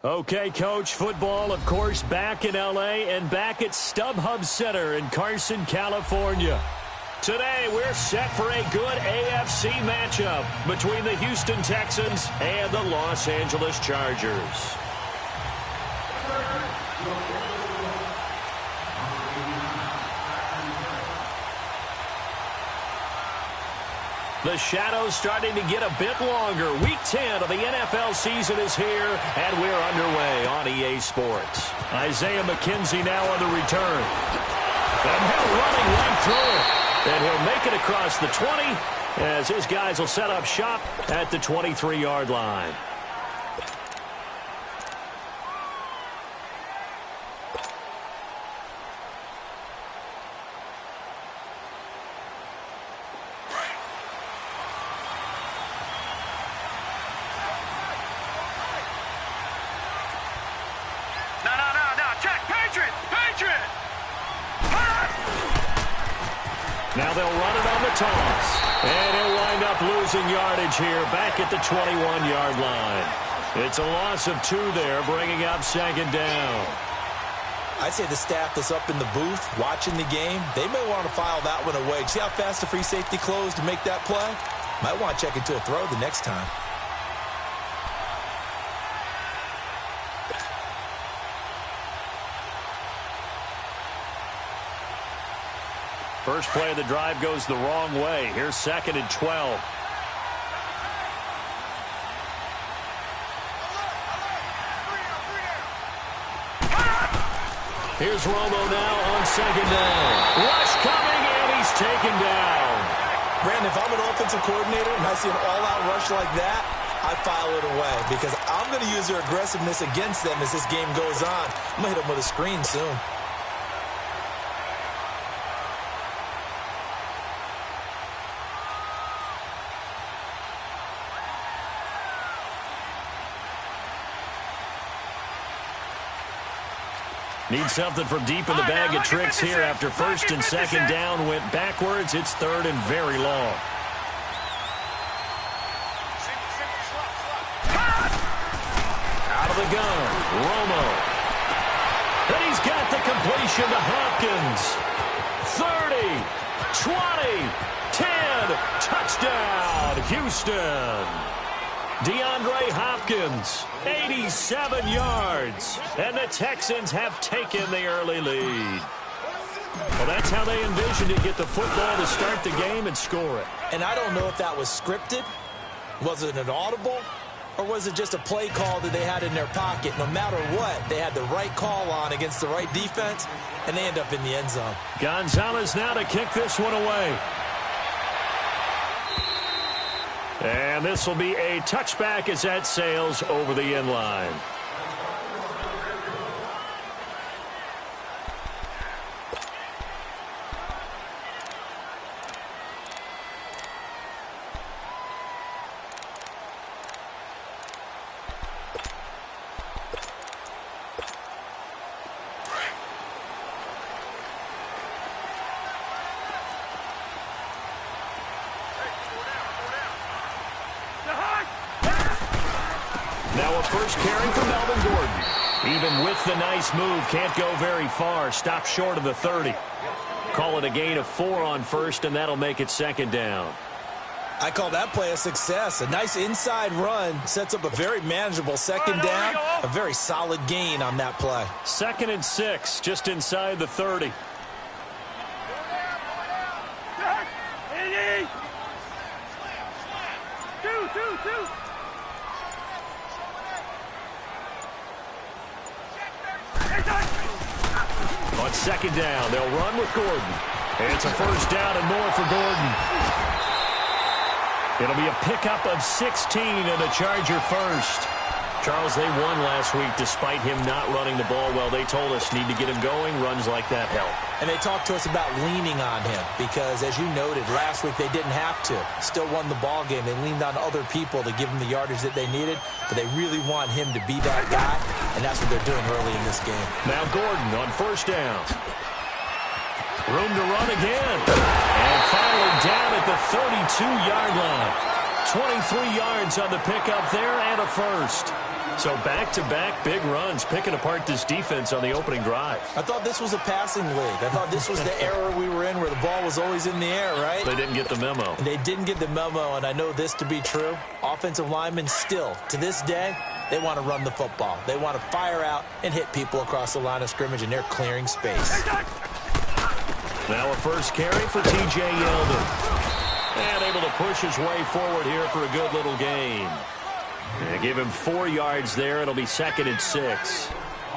Okay, Coach, football, of course, back in L.A. and back at StubHub Center in Carson, California. Today, we're set for a good AFC matchup between the Houston Texans and the Los Angeles Chargers. The shadow's starting to get a bit longer. Week 10 of the NFL season is here, and we're underway on EA Sports. Isaiah McKenzie now on the return. And now running right through it. And he'll make it across the 20 as his guys will set up shop at the 23-yard line. Now they'll run it on the toss. And he'll wind up losing yardage here back at the 21-yard line. It's a loss of 2 there, bringing up second down. I'd say the staff that's up in the booth watching the game, they may want to file that one away. See how fast the free safety closed to make that play? Might want to check into a throw the next time. First play of the drive goes the wrong way. Here's 2nd and 12. Here's Romo now on 2nd down. Rush coming, and he's taken down. Brandon, if I'm an offensive coordinator and I see an all-out rush like that, I file it away because I'm going to use their aggressiveness against them as this game goes on. I'm going to hit them with a screen soon. Need something from deep in the bag of tricks here after 1st and 2nd down went backwards. It's 3rd and very long. Out of the gun, Romo. And he's got the completion to Hopkins. 30, 20, 10, touchdown, Houston. DeAndre Hopkins, 87 yards, and the Texans have taken the early lead. Well, that's how they envisioned it, get the football to start the game and score it. And I don't know if that was scripted, was it an audible, or was it just a play call that they had in their pocket? No matter what, they had the right call on against the right defense, and they end up in the end zone. Gonzalez now to kick this one away. And this will be a touchback as that sails over the end line. Now a first carry for Melvin Gordon. Even with the nice move, can't go very far. Stop short of the 30. Call it a gain of 4 on 1st, and that'll make it 2nd down. I call that play a success. A nice inside run sets up a very manageable 2nd down. A very solid gain on that play. 2nd and 6, just inside the 30. On 2nd down, they'll run with Gordon. And it's a 1st down and more for Gordon. It'll be a pickup of 16 and a Charger first. Charles, they won last week despite him not running the ball well. They told us need to get him going. Runs like that help. And they talked to us about leaning on him because, as you noted, last week they didn't have to. Still won the ball game. They leaned on other people to give them the yardage that they needed, but they really want him to be that guy, and that's what they're doing early in this game. Now Gordon on 1st down. Room to run again. And finally down at the 32-yard line. 23 yards on the pickup there and a 1st. So back-to-back big runs, picking apart this defense on the opening drive. I thought this was a passing league. I thought this was the era we were in where the ball was always in the air, right? They didn't get the memo. And they didn't get the memo, and I know this to be true. Offensive linemen still, to this day, they want to run the football. They want to fire out and hit people across the line of scrimmage, and they're clearing space. Now a first carry for T.J. Yeldon. And able to push his way forward here for a good little gain. And give him 4 yards there. It'll be 2nd and 6.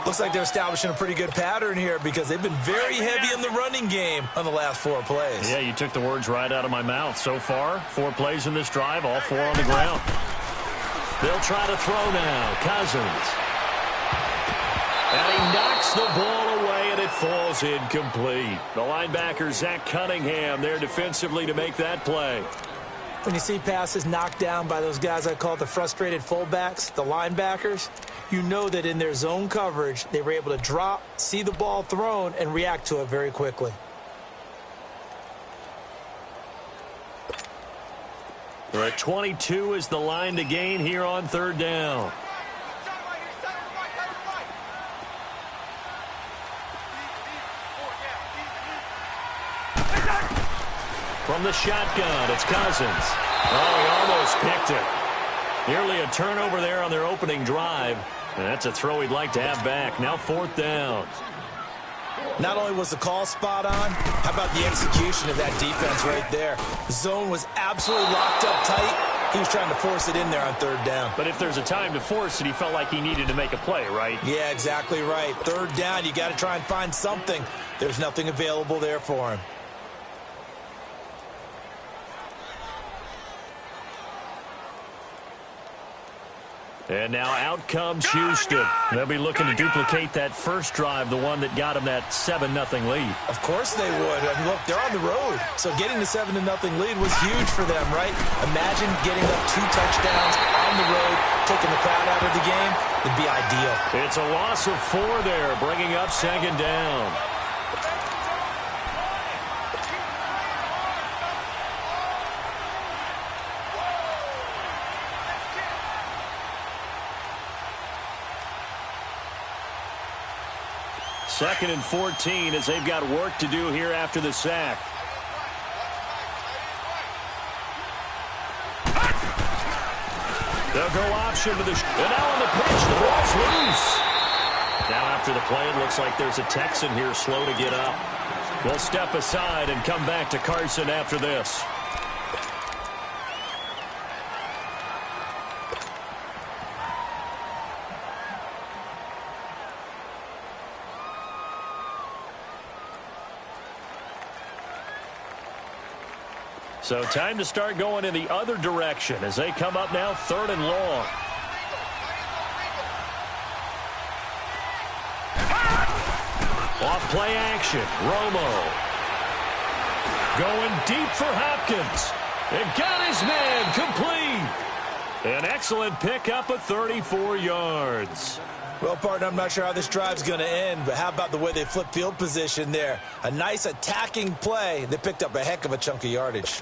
Looks like they're establishing a pretty good pattern here because they've been very heavy in the running game on the last 4 plays. Yeah, you took the words right out of my mouth. So far, 4 plays in this drive, all 4 on the ground. They'll try to throw now. Cousins. And he knocks the ball away, and it falls incomplete. The linebacker, Zach Cunningham, there defensively to make that play. When you see passes knocked down by those guys I call the frustrated fullbacks, the linebackers, you know that in their zone coverage, they were able to drop, see the ball thrown, and react to it very quickly. We're at 22 is the line to gain here on 3rd down. From the shotgun, it's Cousins. Oh, he almost picked it. Nearly a turnover there on their opening drive. And that's a throw he'd like to have back. Now 4th down. Not only was the call spot on, how about the execution of that defense right there? The zone was absolutely locked up tight. He was trying to force it in there on 3rd down. But if there's a time to force it, he felt like he needed to make a play, right? Yeah, exactly right. 3rd down, you got to try and find something. There's nothing available there for him. And now out comes Houston. They'll be looking to duplicate that first drive, the one that got them that 7-0 lead. Of course they would. And look, they're on the road. So getting the 7-0 lead was huge for them, right? Imagine getting up 2 touchdowns on the road, taking the crowd out of the game. It'd be ideal. It's a loss of 4 there, bringing up 2nd down. Second and 14 as they've got work to do here after the sack. They'll go option to the and now on the pitch, the ball's loose. Now after the play, it looks like there's a Texan here slow to get up. We'll step aside and come back to Carson after this. So time to start going in the other direction as they come up now 3rd and long. Off play action. Romo. Going deep for Hopkins. And got his man complete. An excellent pickup of 34 yards. Well, partner, I'm not sure how this drive's going to end, but how about the way they flip field position there? A nice attacking play. They picked up a heck of a chunk of yardage.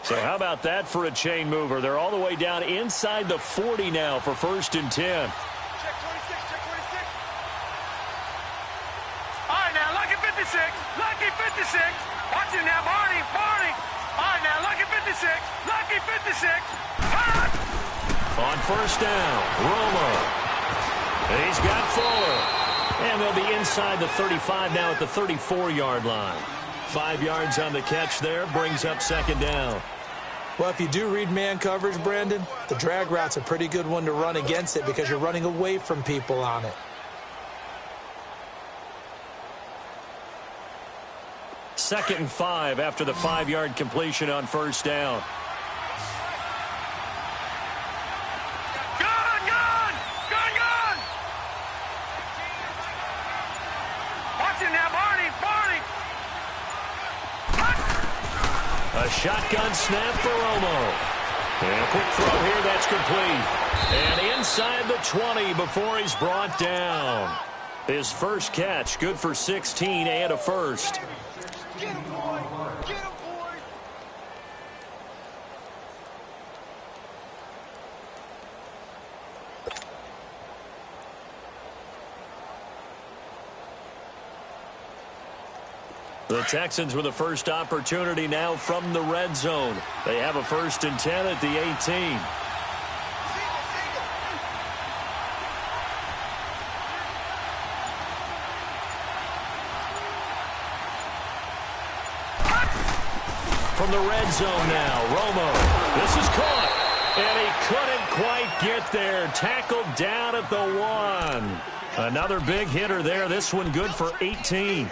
So how about that for a chain mover? They're all the way down inside the 40 now for 1st and 10. Check 26, check 26. All right, now, lucky 56, lucky 56. Watch it now, Barney, Barney. All right, now, lucky 56, lucky 56. On 1st down, Romo. And he's got Fuller. And they'll be inside the 35 now at the 34-yard line. 5 yards on the catch there, brings up 2nd down. Well, if you do read man coverage, Brandon, the drag route's a pretty good one to run against it because you're running away from people on it. Second and 5 after the 5-yard completion on 1st down. A shotgun snap for Romo. And a quick throw here, that's complete. And inside the 20 before he's brought down. His first catch, good for 16 and a first. Get him, boy. Get him, boy. The Texans with the first opportunity now from the red zone. They have a 1st and 10 at the 18. From the red zone now, Romo. This is caught, and he couldn't quite get there. Tackled down at the 1. Another big hitter there. This one good for 18.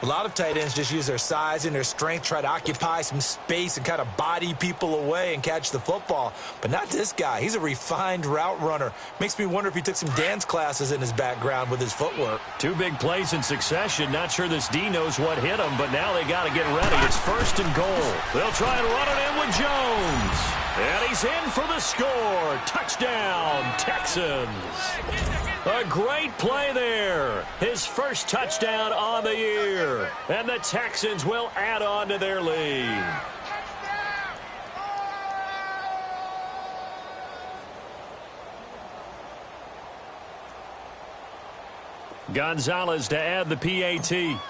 A lot of tight ends just use their size and their strength, try to occupy some space and kind of body people away and catch the football. But not this guy. He's a refined route runner. Makes me wonder if he took some dance classes in his background with his footwork. 2 big plays in succession. Not sure this D knows what hit him, but now they got to get ready. It's 1st and goal. They'll try and run it in with Jones. And he's in for the score. Touchdown, Texans. A great play there. His first touchdown on the year. And the Texans will add on to their lead. Gonzalez to add the PAT.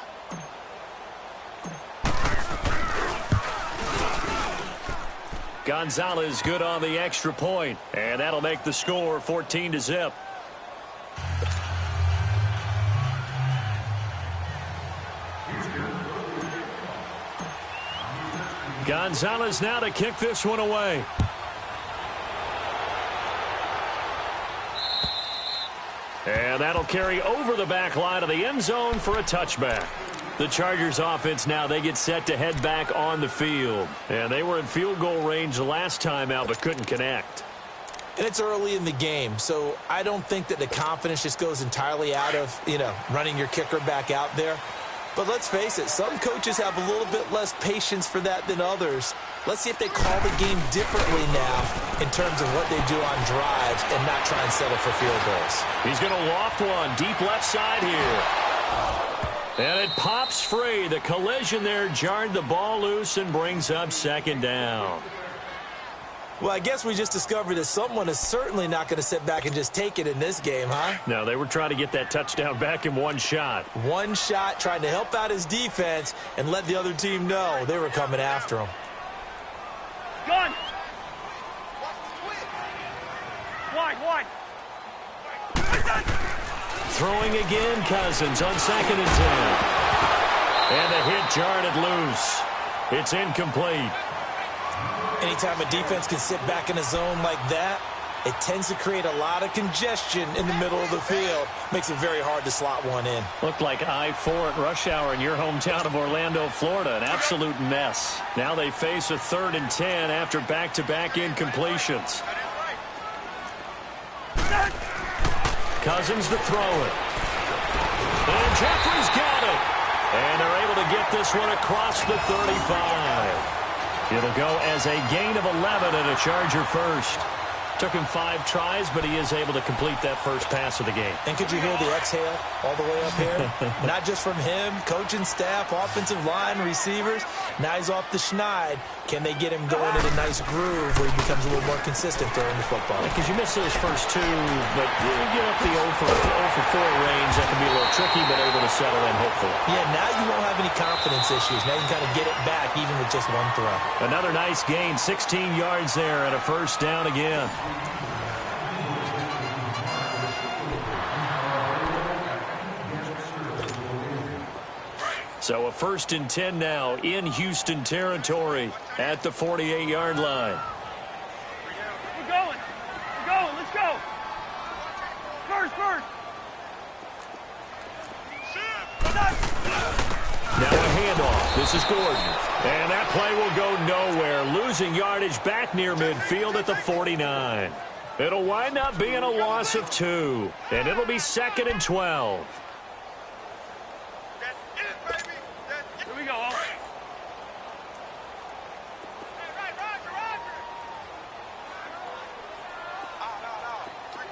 Gonzalez good on the extra point, and that'll make the score 14-0. Gonzalez now to kick this one away. And that'll carry over the back line of the end zone for a touchback. The Chargers offense now, they get set to head back on the field. And they were in field goal range last time out but couldn't connect. And it's early in the game, so I don't think that the confidence just goes entirely out of, running your kicker back out there. But let's face it, some coaches have a little bit less patience for that than others. Let's see if they call the game differently now in terms of what they do on drives and not try and settle for field goals. He's going to loft one deep left side here. And it pops free. The collision there jarred the ball loose and brings up 2nd down. Well, I guess we just discovered that someone is certainly not going to sit back and just take it in this game, huh? No, they were trying to get that touchdown back in one shot. One shot, trying to help out his defense and let the other team know they were coming after him. Gun! Wide. Throwing again, Cousins on 2nd and 10. And the hit jarred it loose. It's incomplete. Anytime a defense can sit back in a zone like that, it tends to create a lot of congestion in the middle of the field. Makes it very hard to slot one in. Looked like I-4 at rush hour in your hometown of Orlando, Florida. An absolute mess. Now they face a 3rd and 10 after back-to-back incompletions. Cousins to throw it. And Jeffrey's got it. And they're able to get this one across the 35. It'll go as a gain of 11 and a Charger first. Took him 5 tries, but he is able to complete that first pass of the game. And could you hear the exhale all the way up here? Not just from him, coaching staff, offensive line, receivers. Now he's off the schneid. Can they get him going in a nice groove where he becomes a little more consistent throwing the football? Because you miss those first 2, but you get up the 0 for 4 range. That can be a little tricky, but able to settle in, hopefully. Yeah, now you won't have any confidence issues. Now you can kind of get it back even with just one throw. Another nice gain, 16 yards there, and a first down again. So a 1st and 10 now in Houston territory at the 48-yard line. We're going. Let's go. First. Now a handoff. This is Gordon. And that play will go nowhere. Losing yardage back near midfield at the 49. It'll wind up being a loss of 2. And it'll be 2nd and 12. Here we go.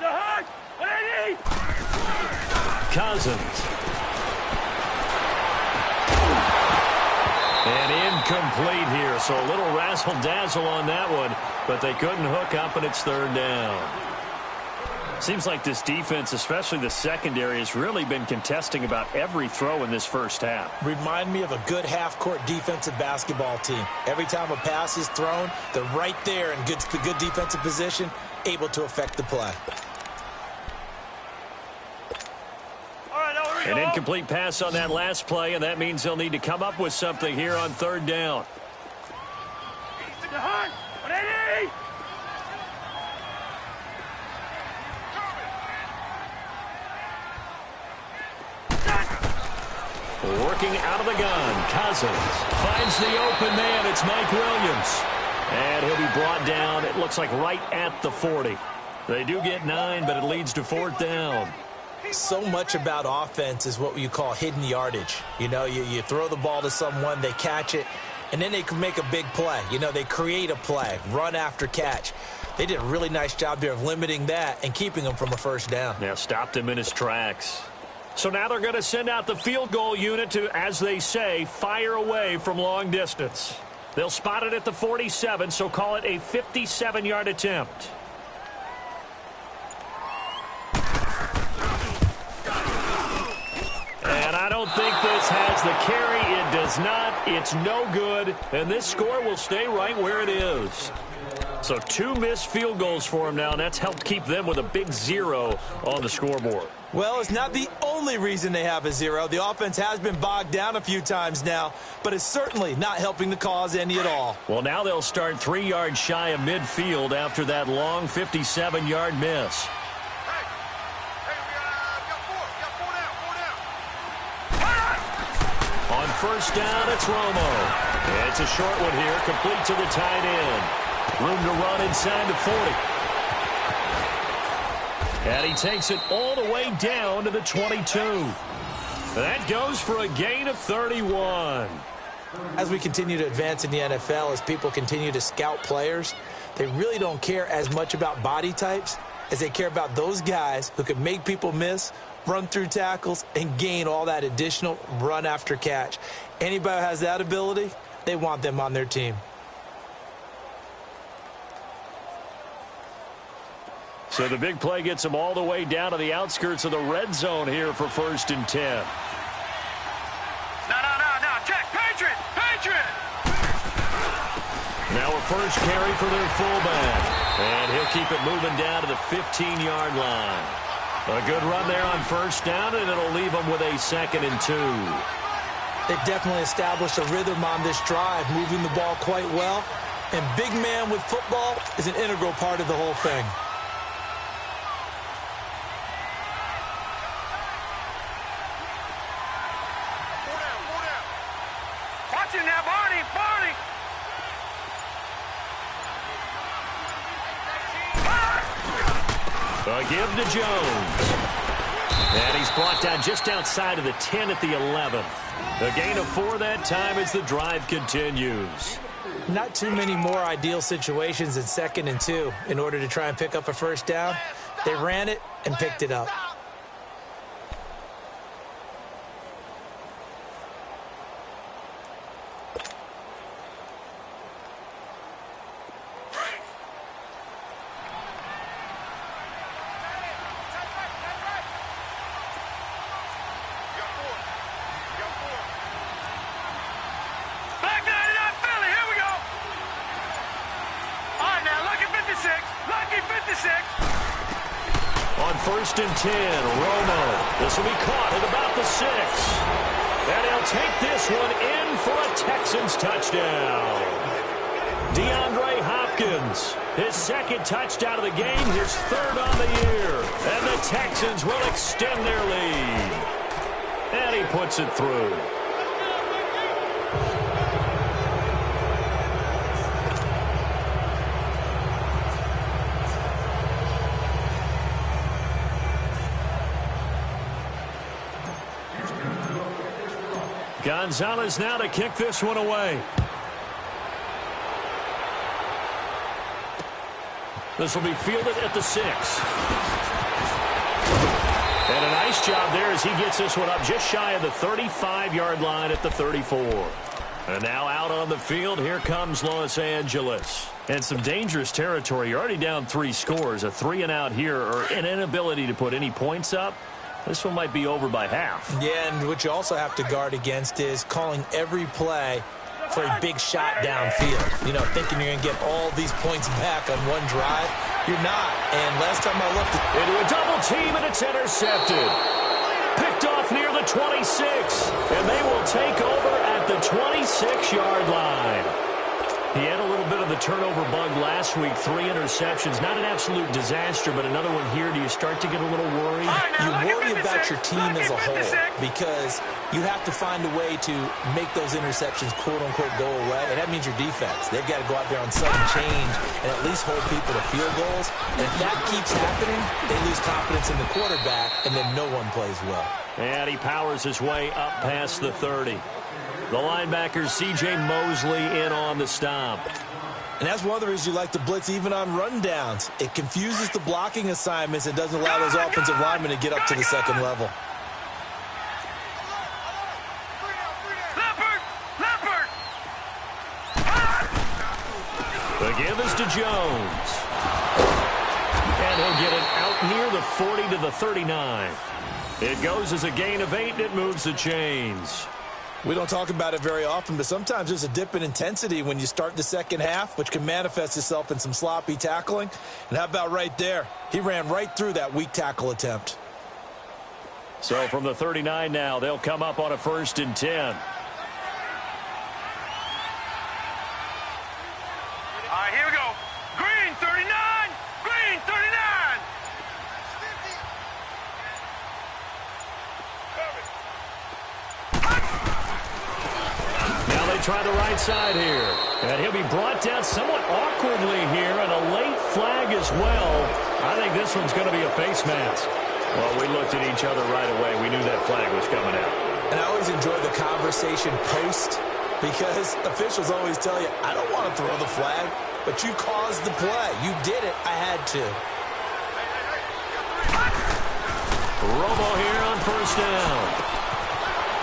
The hug! What I need! Cousins. And incomplete here, so a little razzle-dazzle on that one, but they couldn't hook up, and it's 3rd down. Seems like this defense, especially the secondary, has really been contesting about every throw in this first half. Remind me of a good half-court defensive basketball team. Every time a pass is thrown, they're right there in good defensive position, able to affect the play. An incomplete pass on that last play, and that means they'll need to come up with something here on third down. Working out of the gun, Cousins finds the open man. It's Mike Williams. And he'll be brought down, it looks like right at the 40. They do get 9, but it leads to fourth down. So much about offense is what you call hidden yardage. You know, you throw the ball to someone, they catch it, and then they can make a big play. You know, they create a play, run after catch. They did a really nice job there of limiting that and keeping him from a first down. Yeah, stopped him in his tracks. So now they're going to send out the field goal unit to, as they say, fire away from long distance. They'll spot it at the 47, so call it a 57-yard attempt. And I don't think this has the carry. It does not. It's no good. And this score will stay right where it is. So 2 missed field goals for him now, and that's helped keep them with a big 0 on the scoreboard. Well, it's not the only reason they have a 0. The offense has been bogged down a few times now, but it's certainly not helping the cause any at all. Well, now they'll start 3 yards shy of midfield after that long 57-yard miss. On first down, it's Romo. It's a short one here, complete to the tight end. Room to run inside the 40. And he takes it all the way down to the 22. That goes for a gain of 31. As we continue to advance in the NFL, as people continue to scout players, they really don't care as much about body types as they care about those guys who can make people miss, run through tackles, and gain all that additional run after catch. Anybody who has that ability, they want them on their team. So the big play gets them all the way down to the outskirts of the red zone here for 1st and 10. No. Check. Patriot. Now a first carry for their fullback. And he'll keep it moving down to the 15-yard line. A good run there on first down, and it'll leave them with a 2nd and 2. They definitely established a rhythm on this drive, moving the ball quite well. And big man with football is an integral part of the whole thing. A give to Jones. And he's brought down just outside of the 10 at the 11. A gain of 4 that time as the drive continues. Not too many more ideal situations than 2nd and 2 in order to try and pick up a first down. They ran it and picked it up. On 1st and 10, Romo. This will be caught at about the 6. And he'll take this one in for a Texans touchdown. DeAndre Hopkins, his 2nd touchdown of the game, his 3rd on the year. And the Texans will extend their lead. And he puts it through. Gonzalez now to kick this one away. This will be fielded at the 6. And a nice job there as he gets this one up just shy of the 35-yard line at the 34. And now out on the field, here comes Los Angeles. And some dangerous territory. You're already down 3 scores. A 3-and-out here, or an inability to put any points up. This one might be over by half. Yeah, and what you also have to guard against is calling every play for a big shot downfield. You know, thinking you're going to get all these points back on one drive. You're not. And last time I looked into a double team, and it's intercepted. Picked off near the 26. And they will take over at the 26-yard line. He had a little bit of the turnover bug last week. 3 interceptions. Not an absolute disaster, but another one here. Do you start to get a little worried? You worry about your team as a whole because you have to find a way to make those interceptions, quote-unquote, go away. And that means your defense. They've got to go out there on sudden change and at least hold people to field goals. And if that keeps happening, they lose confidence in the quarterback, and then no one plays well. And he powers his way up past the 30. The linebacker, C.J. Mosley, in on the stop. And that's one of the reasons you like to blitz even on rundowns. It confuses the blocking assignments and doesn't allow those offensive linemen to get up to the second level. The give is to Jones. And he'll get it out near the 40 to the 39. It goes as a gain of 8, and it moves the chains. We don't talk about it very often, but sometimes there's a dip in intensity when you start the second half, which can manifest itself in some sloppy tackling. And how about right there? He ran right through that weak tackle attempt. So from the 39 now, they'll come up on a 1st and 10. All right, here we go. Green 39, green 39. Try the right side here. And he'll be brought down somewhat awkwardly here, and a late flag as well. I think this one's going to be a face mask. Well, we looked at each other right away. We knew that flag was coming out. And I always enjoy the conversation post because officials always tell you, I don't want to throw the flag, but you caused the play. You did it. I had to. Romo here on 1st down.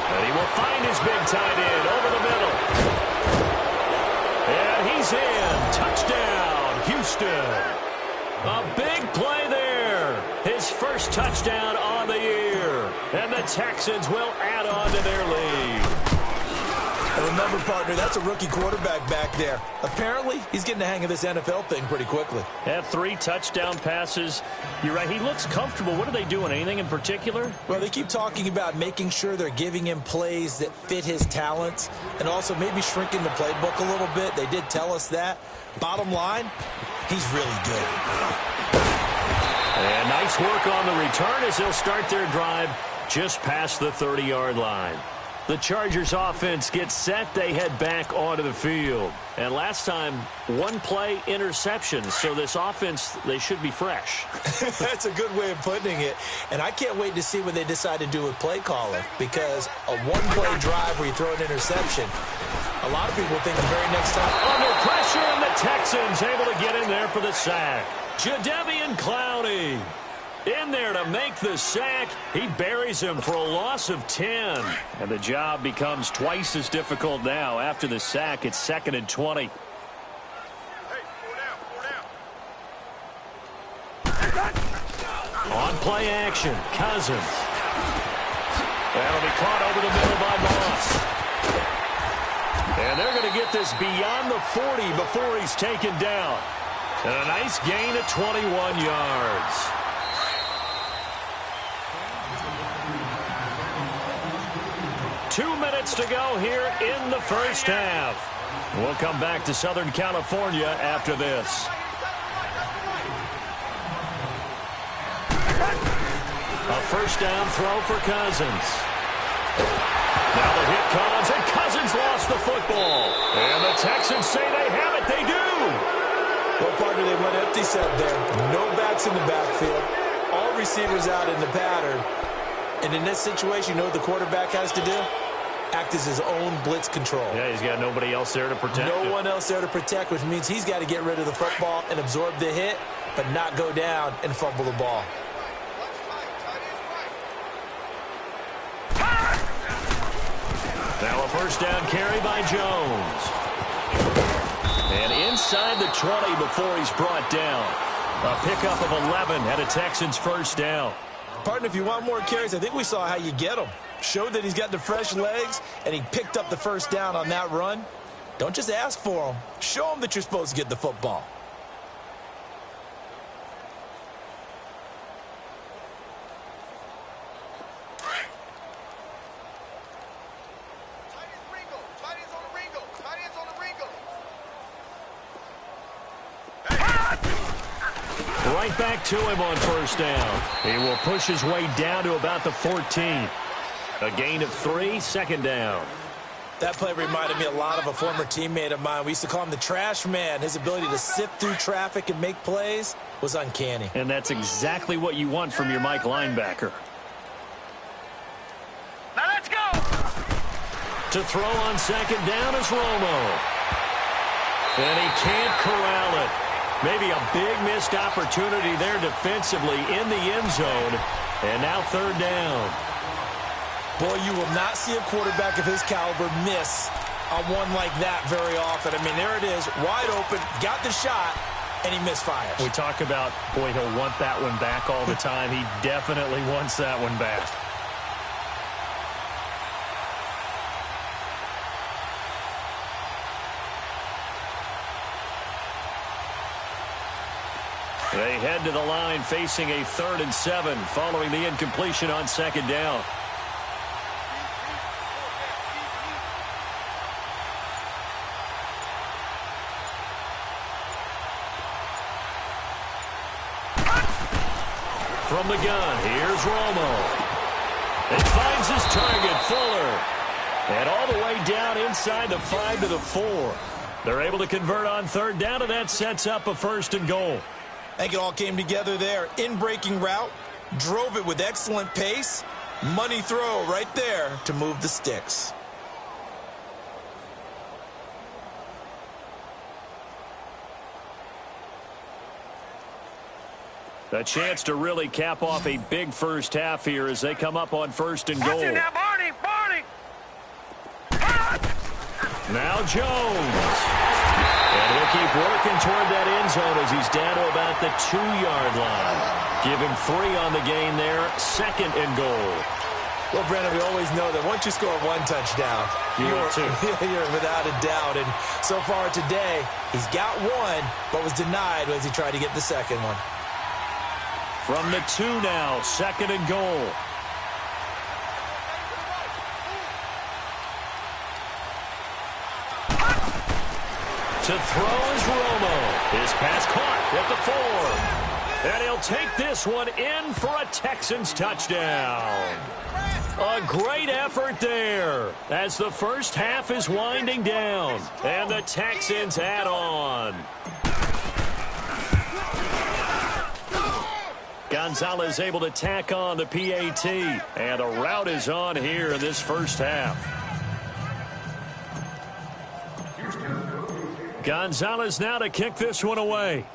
And he will find his big tight end over the middle. And he's in. Touchdown, Houston. A big play there. His first touchdown on the year. And the Texans will add on to their lead. And remember, partner, that's a rookie quarterback back there. Apparently, he's getting the hang of this NFL thing pretty quickly. Had 3 touchdown passes. You're right, he looks comfortable. What are they doing? Anything in particular? Well, they keep talking about making sure they're giving him plays that fit his talents and also maybe shrinking the playbook a little bit. They did tell us that. Bottom line, he's really good. And nice work on the return as they'll start their drive just past the 30-yard line. The Chargers offense gets set. They head back onto the field. And last time, 1-play interception. So this offense, they should be fresh. That's a good way of putting it. And I can't wait to see what they decide to do with play calling. Because a 1-play drive where you throw an interception, a lot of people think the very next time. Under pressure, and the Texans able to get in there for the sack. Jadeveon Clowney in there to make the sack. He buries him for a loss of 10. And the job becomes twice as difficult now. After the sack, it's 2nd and 20. On play action, Cousins. That'll be caught over the middle by Moss. And they're going to get this beyond the 40 before he's taken down. And a nice gain of 21 yards. Two minutes to go here in the first half. We'll come back to Southern California after this. A first down throw for Cousins. Now the hit comes, and Cousins lost the football. And the Texans say they have it. They do. Well, partner, they went empty set there. No backs in the backfield. All receivers out in the pattern. And in this situation, you know what the quarterback has to do? Act as his own blitz control. Yeah, he's got nobody else there to protect him. No one else there to protect, which means he's got to get rid of the football and absorb the hit, but not go down and fumble the ball. Now a first down carry by Jones. And inside inside the 20 before he's brought down. A pickup of 11 and a Texans first down. Partner, if you want more carries, I think we saw how you get them. Showed that he's got the fresh legs, and he picked up the first down on that run. Don't just ask for them. Show them that you're supposed to get the football. Right back to him on first down. He will push his way down to about the 14. A gain of 3, second down. That play reminded me a lot of a former teammate of mine. We used to call him the trash man. His ability to sift through traffic and make plays was uncanny. And that's exactly what you want from your Mike linebacker. Now let's go. To throw on second down is Romo. And he can't corral it. Maybe a big missed opportunity there defensively in the end zone. And now third down. Boy, you will not see a quarterback of his caliber miss on one like that very often. I mean, there it is, wide open, got the shot, and he misfires. We talk about, boy, he'll want that one back all the time. He definitely wants that one back. They head to the line facing a 3rd and 7 following the incompletion on second down. From the gun, here's Romo. It finds his target, Fuller. And all the way down inside the 5 to the 4. They're able to convert on third down, and that sets up a 1st and goal. I think it all came together there. In-breaking route, drove it with excellent pace. Money throw right there to move the sticks. A chance to really cap off a big first half here as they come up on 1st and goal. Now, Barney, Barney. Now Jones. And he'll keep working toward that end zone as he's down to about the 2-yard line. Give him 3 on the gain there, 2nd and goal. Well, Brandon, we always know that once you score 1 touchdown, you're without a doubt. And so far today, he's got 1, but was denied as he tried to get the 2nd one. From the 2 now, 2nd and goal. To throw is Romo. His pass caught at the 4. And he'll take this one in for a Texans touchdown. A great effort there as the first half is winding down. And the Texans add on. Gonzalez able to tack on the PAT. And a rout is on here in this first half. Gonzalez now to kick this one away.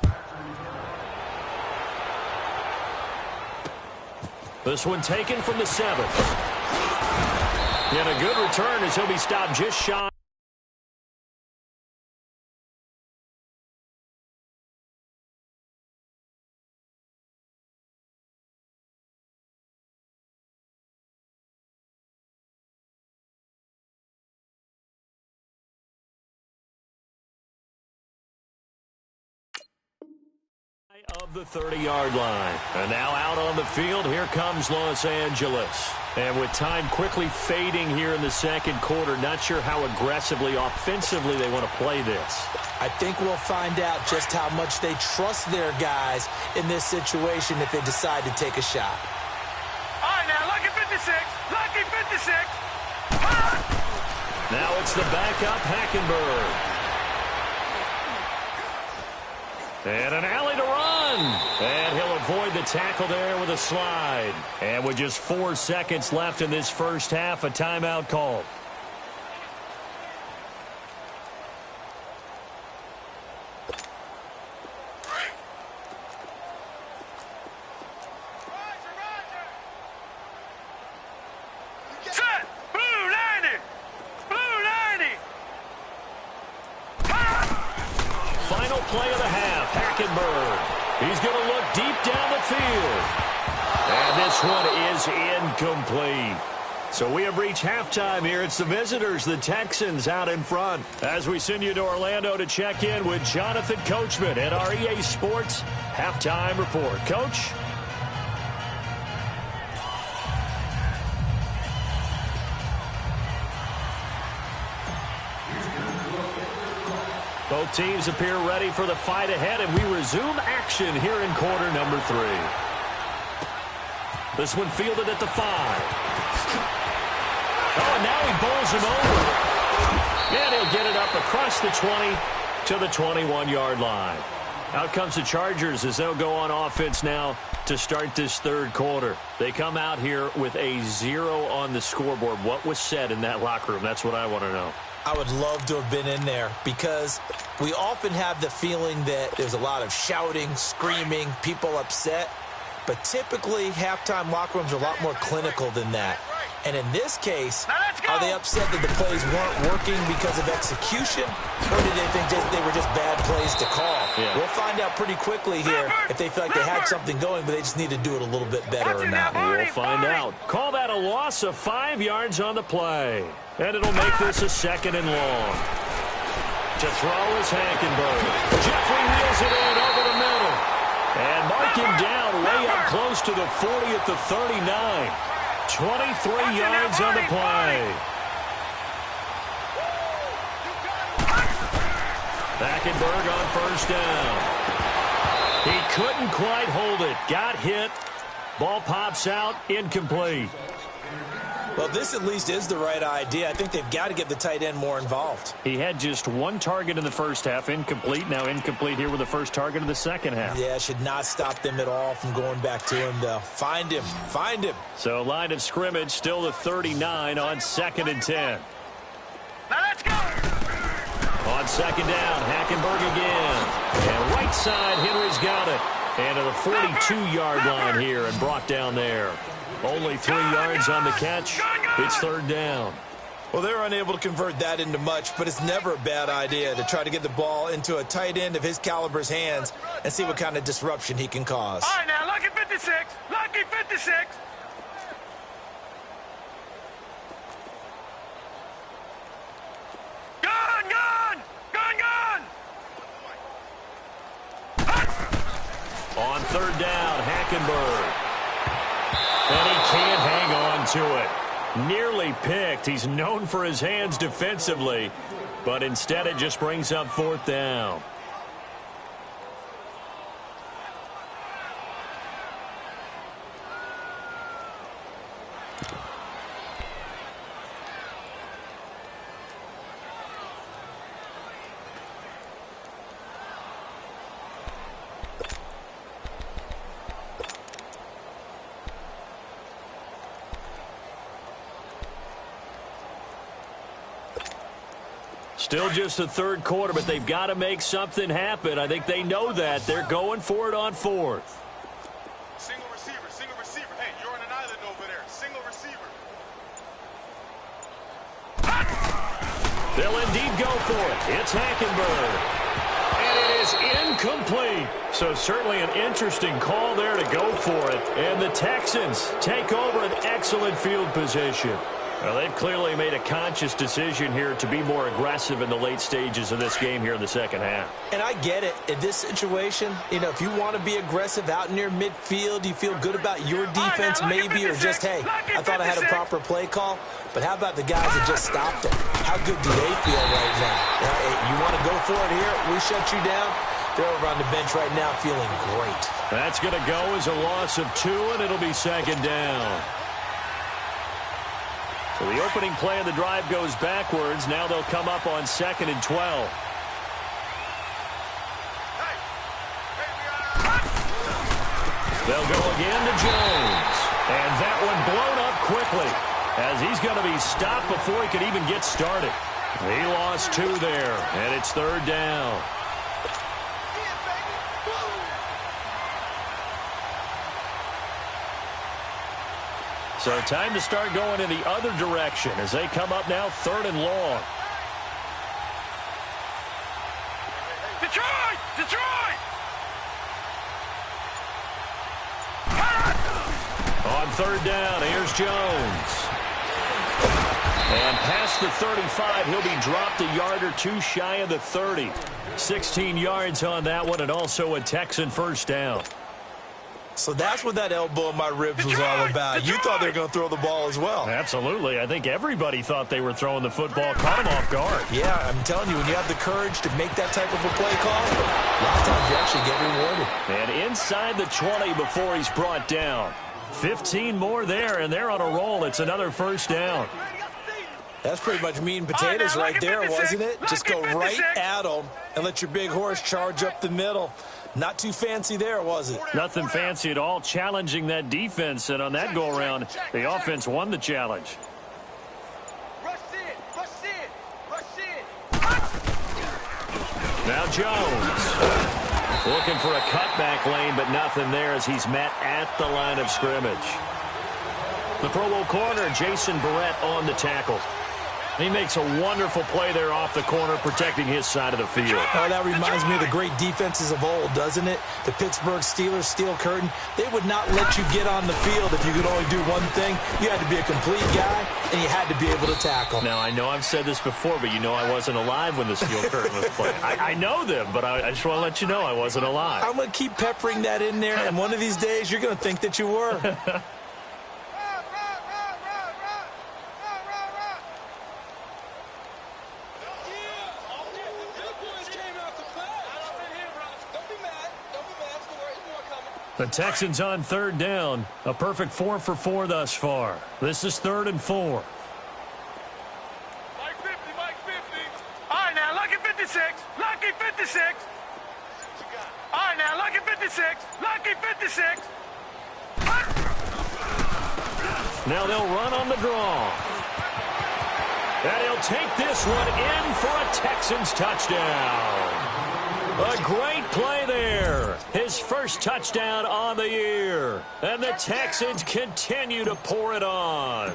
This one taken from the 7. And a good return as he'll be stopped just shy. Of the 30-yard line. And now out on the field, here comes Los Angeles. And with time quickly fading here in the second quarter, not sure how aggressively, offensively they want to play this. I think we'll find out just how much they trust their guys in this situation if they decide to take a shot. All right, now, lucky 56. Lucky 56. Now it's the backup, Hackenberg. And an alley to run. And he'll avoid the tackle there with a slide. And with just 4 seconds left in this first half, a timeout called. Set. Blue 90. Blue 90. final play of the half. Hackenberg. He's going to look deep down the field. And this one is incomplete. So we have reached halftime here. It's the visitors, the Texans, out in front. As we send you to Orlando to check in with Jonathan Coachman at our EA Sports Halftime Report. Coach? Both teams appear ready for the fight ahead, and we resume action here in quarter number 3. This one fielded at the 5. Oh, and now he bowls him over. And he'll get it up across the 20 to the 21-yard line. Out comes the Chargers as they'll go on offense now to start this third quarter. They come out here with a 0 on the scoreboard. What was said in that locker room? That's what I want to know. I would love to have been in there because we often have the feeling that there's a lot of shouting, screaming, people upset. But typically, halftime locker rooms are a lot more clinical than that. And in this case, are they upset that the plays weren't working because of execution? Or did they think they were just bad plays to call? Yeah. We'll find out pretty quickly here if they feel like they had something going, but they just need to do it a little bit better or not. We'll find out. Call that a loss of 5 yards on the play. And it'll make this a 2nd and long. To throw is Hackenberg. Jeffrey wheels it in over the middle. And mark him down way up close to the 40 at the 39. 23 yards on the play. Hackenberg on first down. He couldn't quite hold it. Got hit. Ball pops out. Incomplete. Well, this at least is the right idea. I think they've got to get the tight end more involved. He had just 1 target in the first half, incomplete. Now incomplete here with the first target of the second half. Yeah, should not stop them at all from going back to him, though. Find him. Find him. So line of scrimmage still the 39 on 2nd and 10. Now let's go. On 2nd down, Hackenberg again. And right side, Henry's got it. And to the 42-yard line here and brought down there. Only 3 yards on the catch. It's 3rd down. Well, they're unable to convert that into much, but it's never a bad idea to try to get the ball into a tight end of his caliber's hands and see what kind of disruption he can cause. All right, now, lucky 56. Lucky 56. Gun, gun. Gun, gun. On 3rd down, Hackenberg. And he can't hang on to it. Nearly picked. He's known for his hands defensively, but instead it just brings up 4th down. Still just the 3rd quarter, but they've got to make something happen. I think they know that. They're going for it on 4th. Single receiver. Hey, you're on an island over there. Single receiver. They'll indeed go for it. It's Hackenberg. And it is incomplete. So certainly an interesting call there to go for it. And the Texans take over an excellent field position. Well, they've clearly made a conscious decision here to be more aggressive in the late stages of this game here in the second half. And I get it. In this situation, you know, if you want to be aggressive out near midfield, you feel good about your defense maybe, or just, hey, I thought I had a proper play call. But how about the guys that just stopped it? How good do they feel right now? You want to go for it here? We shut you down. They're over on the bench right now feeling great. That's going to go as a loss of 2, and it'll be 2nd down. So the opening play of the drive goes backwards. Now they'll come up on 2nd and 12. They'll go again to Jones. And that one blown up quickly as he's going to be stopped before he could even get started. He lost 2 there, and it's 3rd down. So time to start going in the other direction as they come up now 3rd and long. Detroit! Detroit! On third down, here's Jones. And past the 35, he'll be dropped a yard or two shy of the 30. 16 yards on that one, and also a Texan first down. So that's what that elbow in my ribs was all about. You thought they were going to throw the ball as well. Absolutely. I think everybody thought they were throwing the football, caught them off guard. Yeah, I'm telling you, when you have the courage to make that type of a play call, a lot of times you actually get rewarded. And inside the 20 before he's brought down. 15 more there, and they're on a roll. It's another first down. That's pretty much meat and potatoes right there, wasn't it? Just go right at them and let your big horse charge up the middle. Not too fancy there, was it? Nothing fancy at all, challenging that defense. And on that go-around, the offense won the challenge. Now Jones. Looking for a cutback lane, but nothing there as he's met at the line of scrimmage. The Pro Bowl corner, Jason Verrett, on the tackle. He makes a wonderful play there off the corner, protecting his side of the field. Oh, that reminds me of the great defenses of old, doesn't it? The Pittsburgh Steelers, Steel Curtain, they would not let you get on the field if you could only do one thing. You had to be a complete guy, and you had to be able to tackle. Now, I know I've said this before, but you know I wasn't alive when the Steel Curtain was playing. I know them, but I just want to let you know I wasn't alive. I'm going to keep peppering that in there, and one of these days you're going to think that you were. The Texans on third down. A perfect 4 for 4 thus far. This is 3rd and 4. Mike 50, Mike 50. All right, now, lucky 56. Lucky 56. All right, now, lucky 56. Lucky 56. Now they'll run on the draw. And he'll take this one in for a Texans touchdown. A great play there. His first touchdown on the year. And the Texans continue to pour it on.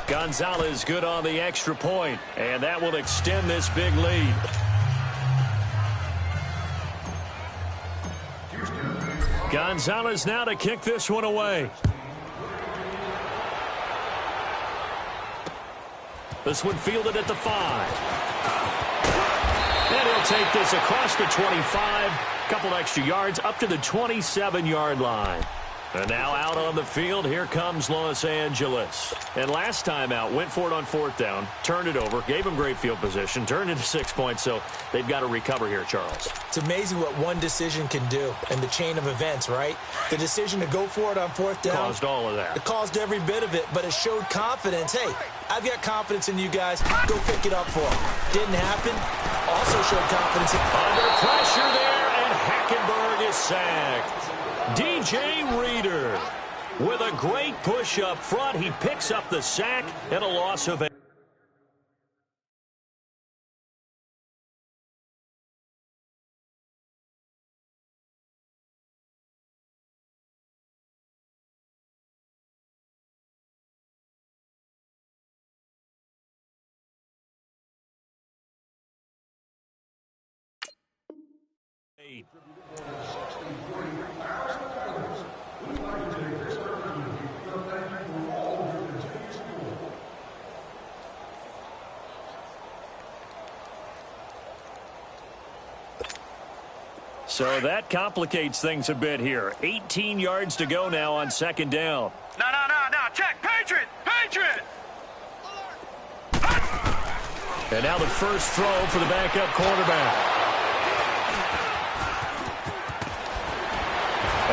Gonzalez good on the extra point, and that will extend this big lead. Gonzalez now to kick this one away. This one fielded at the 5. And he'll take this across the 25. Couple extra yards up to the 27-yard line. And now out on the field, here comes Los Angeles. And last time out, went for it on 4th down, turned it over, gave him great field position, turned into 6 points, so they've got to recover here, Charles. It's amazing what one decision can do in the chain of events, right? The decision to go for it on 4th down. Caused all of that. It caused every bit of it, but it showed confidence. Hey, I've got confidence in you guys. Go pick it up for them. Didn't happen. Also showed confidence. Under pressure there, and Hackenberg is sacked. DJ Reader with a great push up front. He picks up the sack and a loss of 8. So that complicates things a bit here. 18 yards to go now on 2nd down. No. Check. Patriot. Patriot. And now the first throw for the backup quarterback.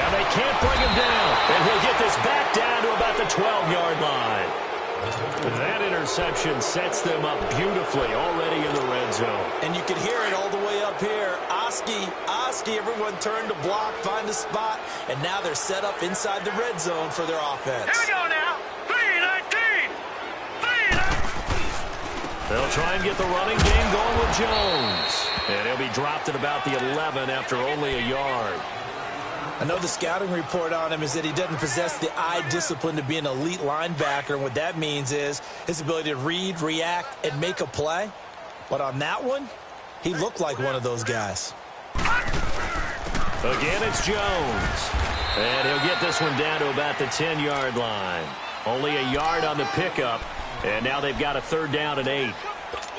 And they can't bring him down. And he'll get this back down to about the 12-yard line. That interception sets them up beautifully already in the red zone. And you can hear it all the way up here. Oski, everyone turned to block, find a spot, and now they're set up inside the red zone for their offense. Here we go now. 3-19. They'll try and get the running game going with Jones. And he'll be dropped at about the 11 after only a yard. I know the scouting report on him is that he doesn't possess the eye discipline to be an elite linebacker. And what that means is his ability to read, react, and make a play. But on that one, he looked like one of those guys. Again, it's Jones. And he'll get this one down to about the 10-yard line. Only a yard on the pickup. And now they've got a 3rd down and 8.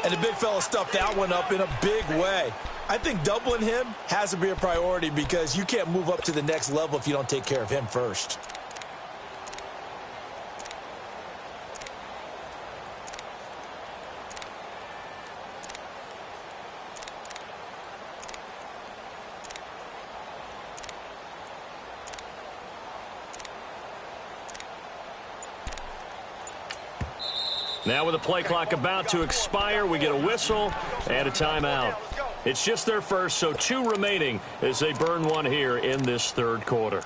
And the big fella stuffed that one up in a big way. I think doubling him has to be a priority because you can't move up to the next level if you don't take care of him first. Now with the play clock about to expire, we get a whistle and a timeout. It's just their first, so 2 remaining as they burn one here in this 3rd quarter.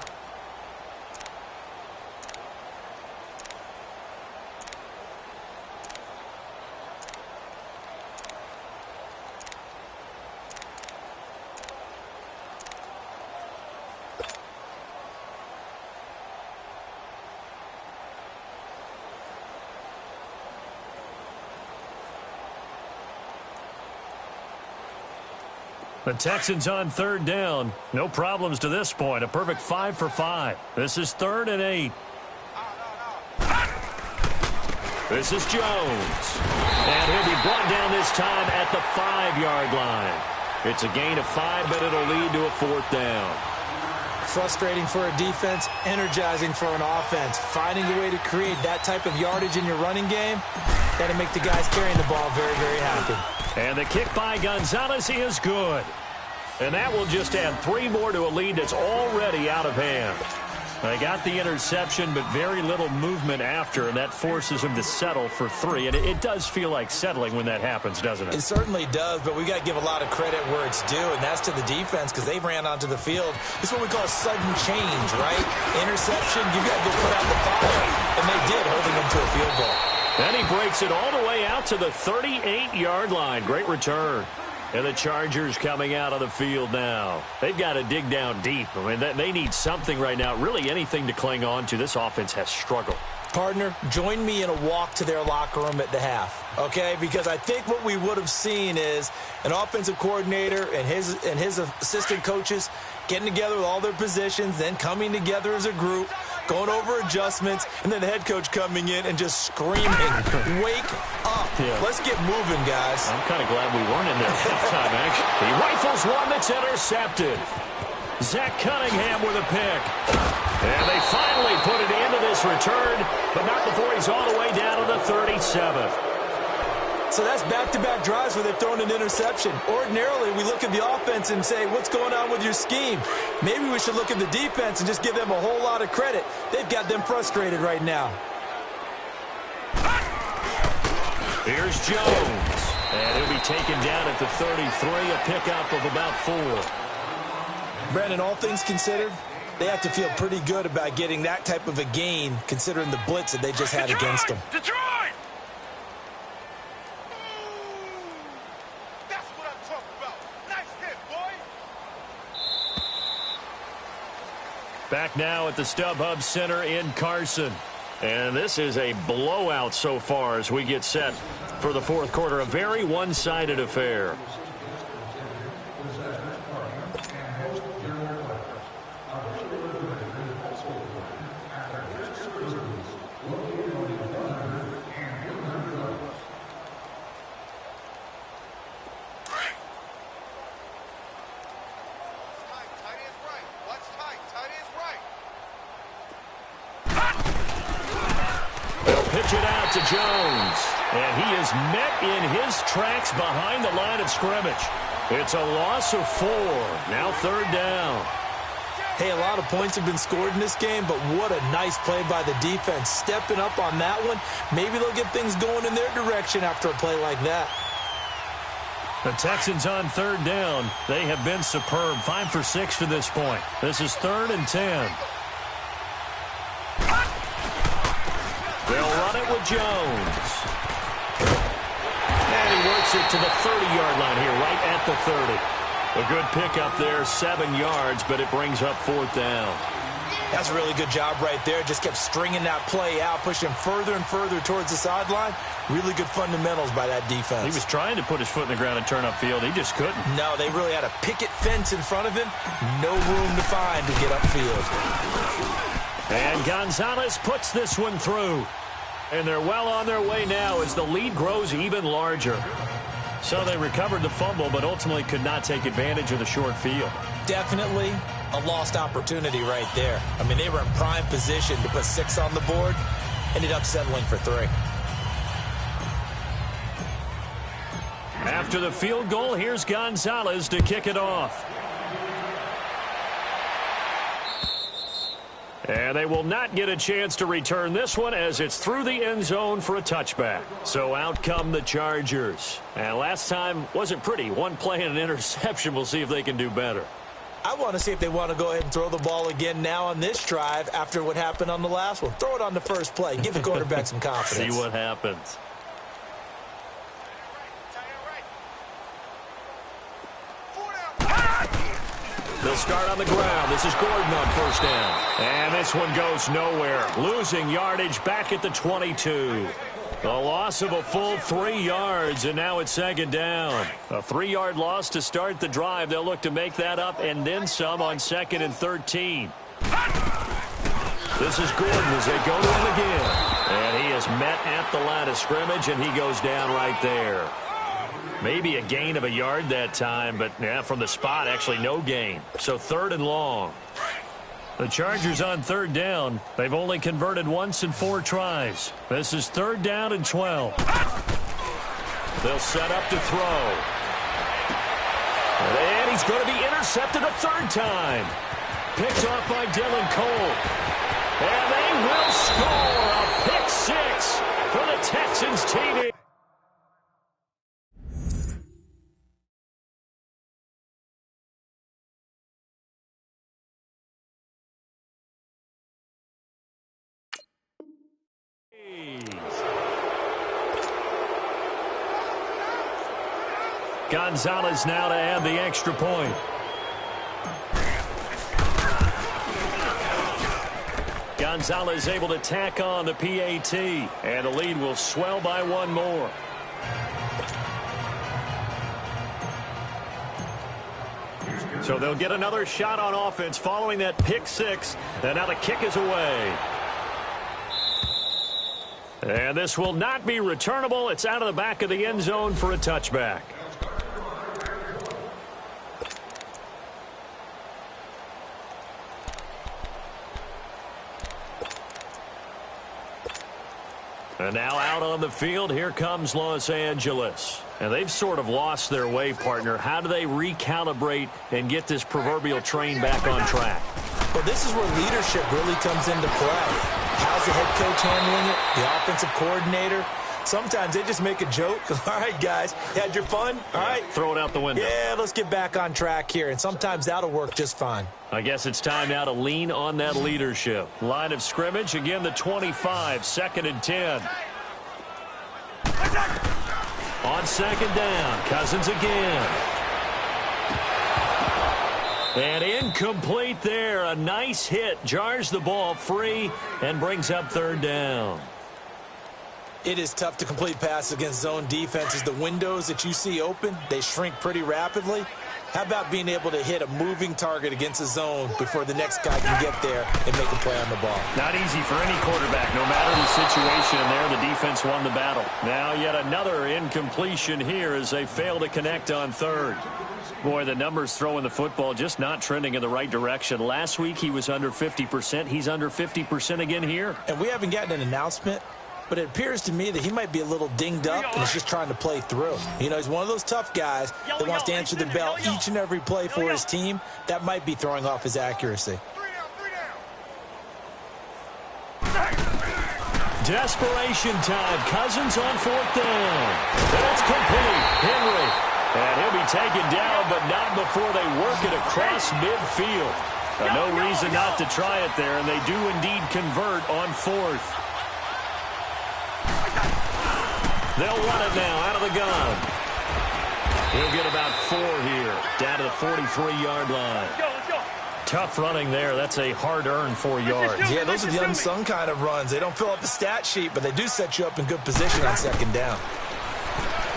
The Texans on 3rd down. No problems to this point. A perfect 5 for 5. This is 3rd and 8. This is Jones. And he'll be brought down this time at the 5-yard line. It's a gain of 5, but it'll lead to a 4th down. Frustrating for a defense, energizing for an offense. Finding a way to create that type of yardage in your running game, that'll make the guys carrying the ball very, very happy. And the kick by Gonzalez is good. And that will just add 3 more to a lead that's already out of hand. They got the interception, but very little movement after, and that forces him to settle for 3. And it does feel like settling when that happens, doesn't it? It certainly does, but we got to give a lot of credit where it's due, and that's to the defense because they ran onto the field. It's what we call a sudden change, right? Interception, you got to put out the fire, and they did, holding them to a field goal. And he breaks it all the way out to the 38-yard line. Great return. And the Chargers coming out on the field now. They've got to dig down deep. I mean, they need something right now, really anything to cling on to. This offense has struggled. Partner, join me in a walk to their locker room at the half, okay? Because I think what we would have seen is an offensive coordinator and his assistant coaches getting together with all their positions, then coming together as a group, going over adjustments, and then the head coach coming in and just screaming, wake up. Yeah. Let's get moving, guys. I'm kind of glad we weren't in there halftime action. He rifles one that's intercepted. Zach Cunningham with a pick. And they finally put it into this return, but not before he's all the way down to the 37. So that's back-to-back drives where they've thrown an interception. Ordinarily, we look at the offense and say, what's going on with your scheme? Maybe we should look at the defense and just give them a whole lot of credit. They've got them frustrated right now. Here's Jones. And he'll be taken down at the 33, a pickup of about 4. Brandon, all things considered, they have to feel pretty good about getting that type of a gain, considering the blitz that they just had against them. Detroit! That's what I'm talking about. Nice hit, boy. Back now at the StubHub Center in Carson. And this is a blowout so far as we get set for the 4th quarter. A very one-sided affair. Pitch it out to Jones. And he is met in his tracks behind the line of scrimmage. It's a loss of 4. Now 3rd down. Hey, a lot of points have been scored in this game, but what a nice play by the defense. Stepping up on that one. Maybe they'll get things going in their direction after a play like that. The Texans on 3rd down. They have been superb. 5 for 6 to this point. This is 3rd and 10. They'll run it with Jones. And he works it to the 30-yard line here, right at the 30. A good pickup there, 7 yards, but it brings up 4th down. That's a really good job right there. Just kept stringing that play out, pushing further and further towards the sideline. Really good fundamentals by that defense. He was trying to put his foot in the ground and turn upfield. He just couldn't. No, they really had a picket fence in front of him. No room to find to get upfield. And Gonzalez puts this one through. And they're well on their way now as the lead grows even larger. So they recovered the fumble, but ultimately could not take advantage of the short field. Definitely a lost opportunity right there. I mean, they were in prime position to put 6 on the board. Ended up settling for 3. After the field goal, here's Gonzalez to kick it off. And they will not get a chance to return this one as it's through the end zone for a touchback. So out come the Chargers. And last time wasn't pretty. One play and an interception. We'll see if they can do better. I want to see if they want to go ahead and throw the ball again now on this drive after what happened on the last one. Throw it on the first play. Give the quarterback some confidence. See what happens. They'll start on the ground. This is Gordon on first down. And this one goes nowhere. Losing yardage back at the 22. A loss of a full 3 yards, and now it's second down. A 3-yard loss to start the drive. They'll look to make that up and then some on 2nd and 13. This is Gordon as they go to him again. And he is met at the line of scrimmage, and he goes down right there. Maybe a gain of a yard that time, but yeah, from the spot, actually no gain. So 3rd and long. The Chargers on 3rd down. They've only converted once in 4 tries. This is 3rd down and 12. They'll set up to throw. And he's going to be intercepted a 3rd time. Picked off by Dylan Cole. And they will score a pick 6 for the Texans TD. Gonzalez now to add the extra point. Gonzalez able to tack on the PAT, and the lead will swell by 1 more. So they'll get another shot on offense following that pick 6, and now the kick is away. And this will not be returnable. It's out of the back of the end zone for a touchback. And now out on the field, here comes Los Angeles. And they've sort of lost their way, partner. How do they recalibrate and get this proverbial train back on track? Well, this is where leadership really comes into play. How's the head coach handling it? The offensive coordinator? Sometimes they just make a joke. All right, guys, had your fun? All right. Throw it out the window. Yeah, let's get back on track here. And sometimes that'll work just fine. I guess it's time now to lean on that leadership. Line of scrimmage, again, the 25, 2nd and 10. On 2nd down, Cousins again. And incomplete there. A nice hit. Jars the ball free and brings up 3rd down. It is tough to complete passes against zone defenses. The windows that you see open, they shrink pretty rapidly. How about being able to hit a moving target against a zone before the next guy can get there and make a play on the ball? Not easy for any quarterback. No matter the situation there, the defense won the battle. Now yet another incompletion here as they fail to connect on 3rd. Boy, the numbers throwing the football just not trending in the right direction. Last week he was under 50%. He's under 50% again here. And we haven't gotten an announcement, but it appears to me that he might be a little dinged up and is just trying to play through. You know, he's one of those tough guys that wants to answer the bell each and every play for his team. That might be throwing off his accuracy. Desperation time. Cousins on 4th down. That's complete. Henry. And he'll be taken down, but not before they work it across midfield. No reason not to try it there, and they do indeed convert on 4th. They'll run it now out of the gun. He'll get about 4 here, down to the 43-yard line. Tough running there. That's a hard-earned 4 yards. Yeah, those are the unsung kind of runs. They don't fill up the stat sheet, but they do set you up in good position on second down.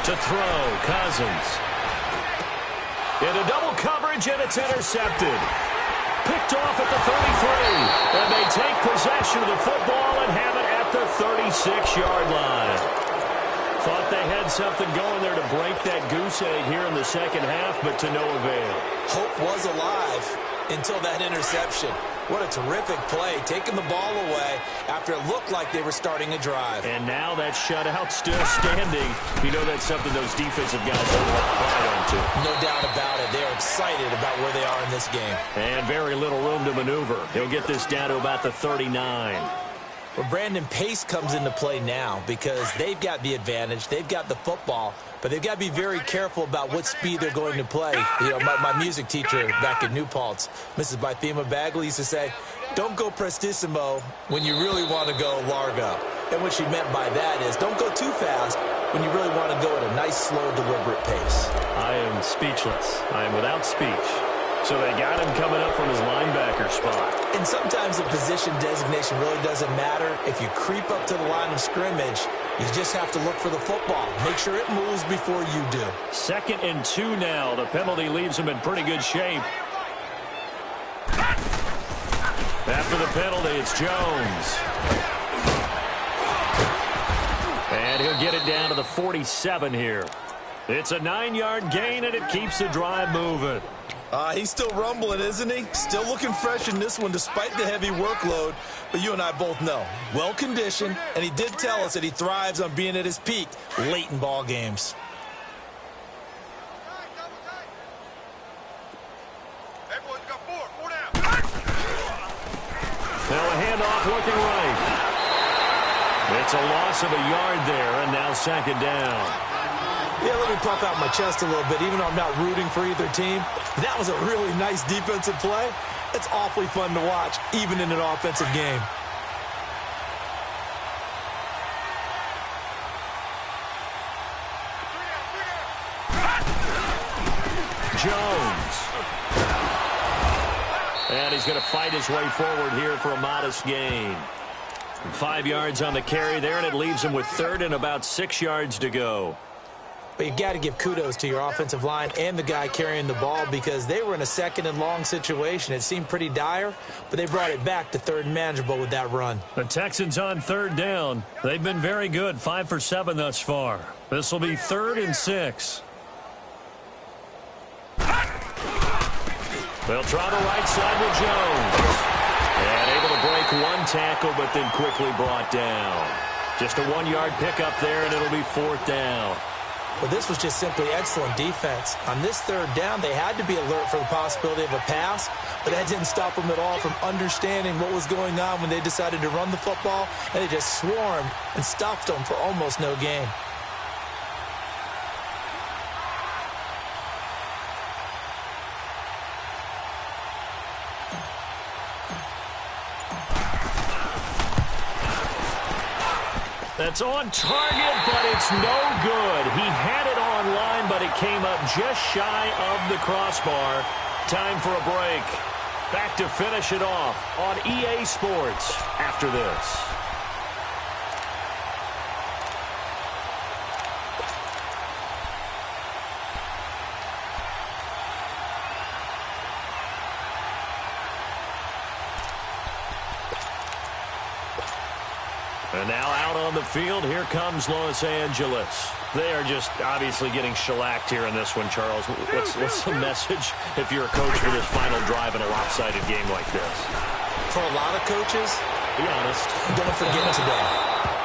To throw, Cousins. Into double coverage, and it's intercepted. Picked off at the 33. And they take possession of the football and have it at the 36-yard line. Thought they had something going there to break that goose egg here in the second half, but to no avail. Hope was alive until that interception. What a terrific play, taking the ball away after it looked like they were starting a drive. And now that shutout still standing. You know that's something those defensive guys don't want to pride onto. No doubt about it. They're excited about where they are in this game. And very little room to maneuver. He'll get this down to about the 39. Well, Brandon, pace comes into play now because they've got the advantage. They've got the football, but they've got to be very careful about what speed they're going to play. You know, my music teacher back in New Paltz, Mrs. Bythema Bagley, used to say, don't go prestissimo when you really want to go largo. And what she meant by that is don't go too fast when you really want to go at a nice, slow, deliberate pace. I am speechless. I am without speech. So they got him coming up from his linebacker spot. And sometimes the position designation really doesn't matter. If you creep up to the line of scrimmage, you just have to look for the football. Make sure it moves before you do. 2nd and 2 now. The penalty leaves him in pretty good shape. After the penalty, it's Jones. And he'll get it down to the 47 here. It's a 9-yard gain, and it keeps the drive moving. He's still rumbling, isn't he? Still looking fresh in this one despite the heavy workload. But you and I both know, well-conditioned, and he did tell us that he thrives on being at his peak late in ball games. Everyone's got four down. Now a handoff looking right. It's a loss of a yard there, and now 2nd down. Yeah, let me puff out my chest a little bit, even though I'm not rooting for either team. That was a really nice defensive play. It's awfully fun to watch, even in an offensive game. Jones. And he's going to fight his way forward here for a modest gain. 5 yards on the carry there, and it leaves him with 3rd and about 6 yards to go. But you got to give kudos to your offensive line and the guy carrying the ball because they were in a 2nd and long situation. It seemed pretty dire, but they brought it back to 3rd and manageable with that run. The Texans on 3rd down. They've been very good, 5 for 7 thus far. This will be 3rd and 6. They'll try the right side with Jones. And able to break one tackle, but then quickly brought down. Just a 1-yard pickup there, and it'll be 4th down. Well, this was just simply excellent defense. On this 3rd down, they had to be alert for the possibility of a pass, but that didn't stop them at all from understanding what was going on when they decided to run the football, and they just swarmed and stuffed them for almost no gain. That's on target, but it's no good. He had it on line, but it came up just shy of the crossbar. Time for a break. Back to finish it off on EA Sports after this. And now out on the field, here comes Los Angeles. They are just obviously getting shellacked here in this one, Charles. What's the message if you're a coach for this final drive in a lopsided game like this? For a lot of coaches, be honest, don't forget today.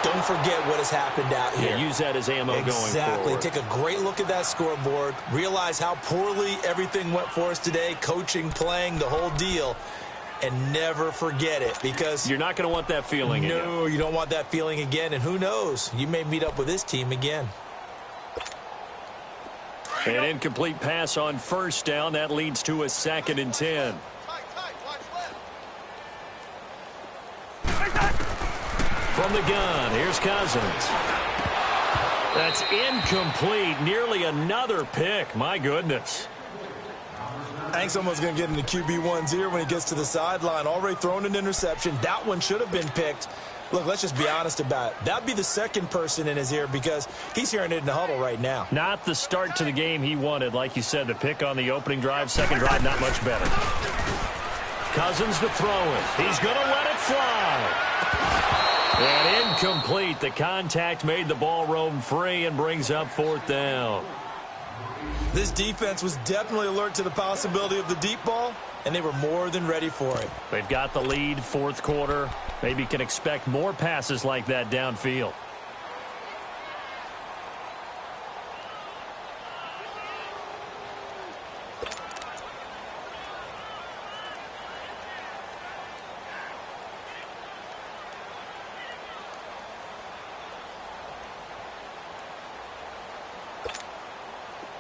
Don't forget what has happened out here. Yeah, use that as ammo going forward. Exactly. Take a great look at that scoreboard. Realize how poorly everything went for us today, coaching, playing, the whole deal. And never forget it, because you're not going to want that feeling again. No, you don't want that feeling again. And who knows? You may meet up with this team again. An incomplete pass on 1st down. That leads to a 2nd and 10. From the gun, here's Cousins. That's incomplete. Nearly another pick. My goodness. Hank's almost going to get into QB1's ear when he gets to the sideline. Already thrown an interception. That one should have been picked. Look, let's just be honest about it. That'd be the second person in his ear because he's hearing it in the huddle right now. Not the start to the game he wanted. Like you said, the pick on the opening drive, second drive, not much better. Cousins to throw it. He's going to let it fly. And incomplete. The contact made the ball roam free and brings up 4th down. This defense was definitely alert to the possibility of the deep ball, and they were more than ready for it. They've got the lead, 4th quarter. Maybe can expect more passes like that downfield.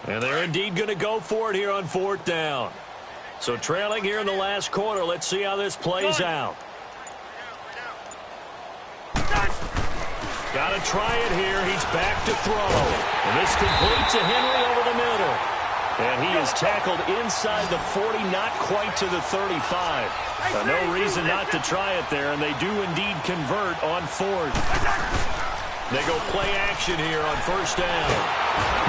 And they're indeed going to go for it here on 4th down. So trailing here in the last quarter. Let's see how this plays out. Got to try it here. He's back to throw. And this complete to Henry over the middle. And he is tackled inside the 40, not quite to the 35. No reason not to try it there, and they do indeed convert on 4th. They go play action here on 1st down.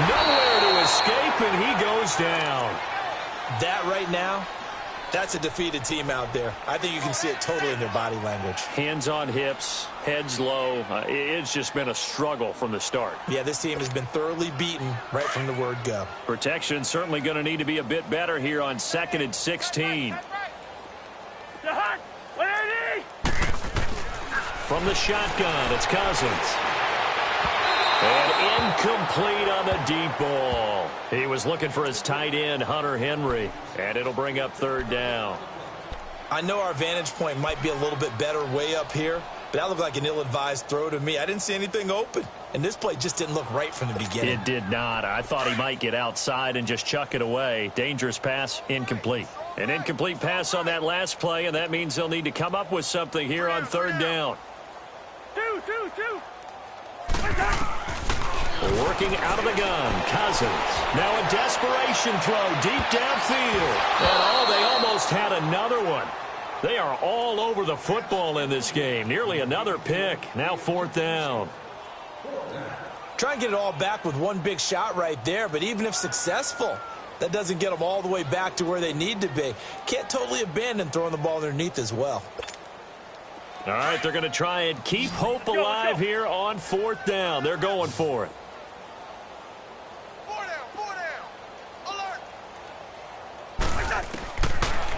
Nowhere to escape, and he goes down. That right now, that's a defeated team out there. I think you can see it totally in their body language. Hands on hips, heads low. It's just been a struggle from the start. Yeah, this team has been thoroughly beaten right from the word go. Protection certainly going to need to be a bit better here on 2nd and 16. From the shotgun, it's Cousins. And incomplete on the deep ball. He was looking for his tight end, Hunter Henry. And it'll bring up 3rd down. I know our vantage point might be a little bit better way up here, but that looked like an ill-advised throw to me. I didn't see anything open. And this play just didn't look right from the beginning. It did not. I thought he might get outside and just chuck it away. Dangerous pass, incomplete. An incomplete pass on that last play, and that means they'll need to come up with something here on 3rd down. Two. Working out of the gun, Cousins. Now a desperation throw deep downfield. And they almost had another one. They are all over the football in this game. Nearly another pick. Now 4th down. Try and get it all back with one big shot right there, but even if successful, that doesn't get them all the way back to where they need to be. Can't totally abandon throwing the ball underneath as well. All right, they're going to try and keep hope alive here on 4th down. They're going for it. 4 down. Alert.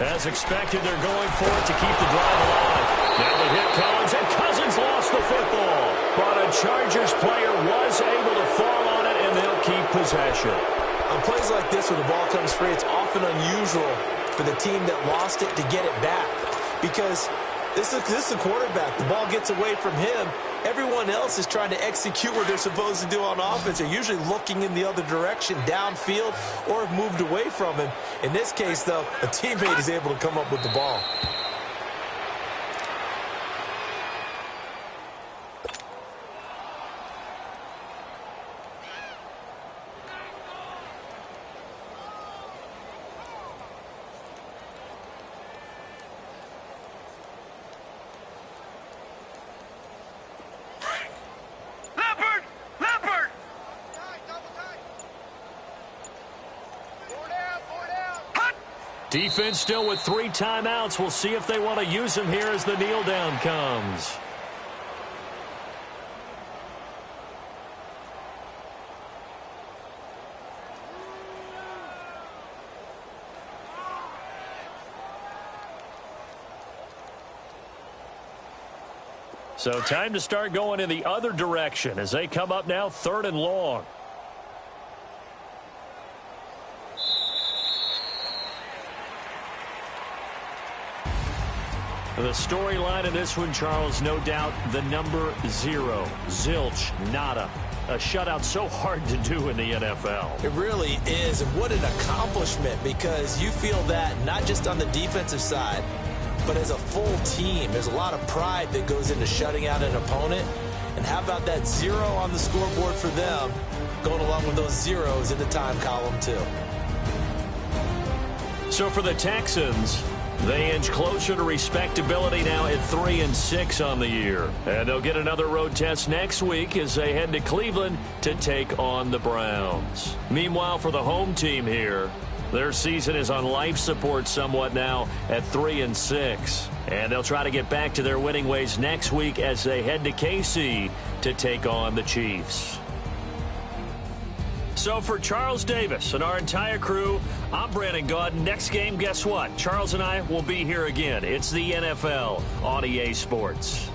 As expected, they're going for it to keep the drive alive. Now they hit Collins, and Cousins lost the football. But a Chargers player was able to fall on it, and they'll keep possession. On plays like this where the ball comes free, it's often unusual for the team that lost it to get it back. Because this is the quarterback. The ball gets away from him. Everyone else is trying to execute what they're supposed to do on offense. They're usually looking in the other direction, downfield, or have moved away from him. In this case, though, a teammate is able to come up with the ball. Defense still with 3 timeouts. We'll see if they want to use them here as the kneel down comes. So time to start going in the other direction as they come up now 3rd and long. The storyline in this one, Charles, no doubt the number 0. Zilch, nada. A shutout so hard to do in the NFL. It really is, and what an accomplishment, because you feel that not just on the defensive side, but as a full team. There's a lot of pride that goes into shutting out an opponent. And how about that 0 on the scoreboard for them, going along with those zeros in the time column too. So for the Texans, they inch closer to respectability now at 3-6 on the year. And they'll get another road test next week as they head to Cleveland to take on the Browns. Meanwhile, for the home team here, their season is on life support somewhat now at 3-6. And they'll try to get back to their winning ways next week as they head to KC to take on the Chiefs. So for Charles Davis and our entire crew, I'm Brandon Gaudin. Next game, guess what? Charles and I will be here again. It's the NFL on EA Sports.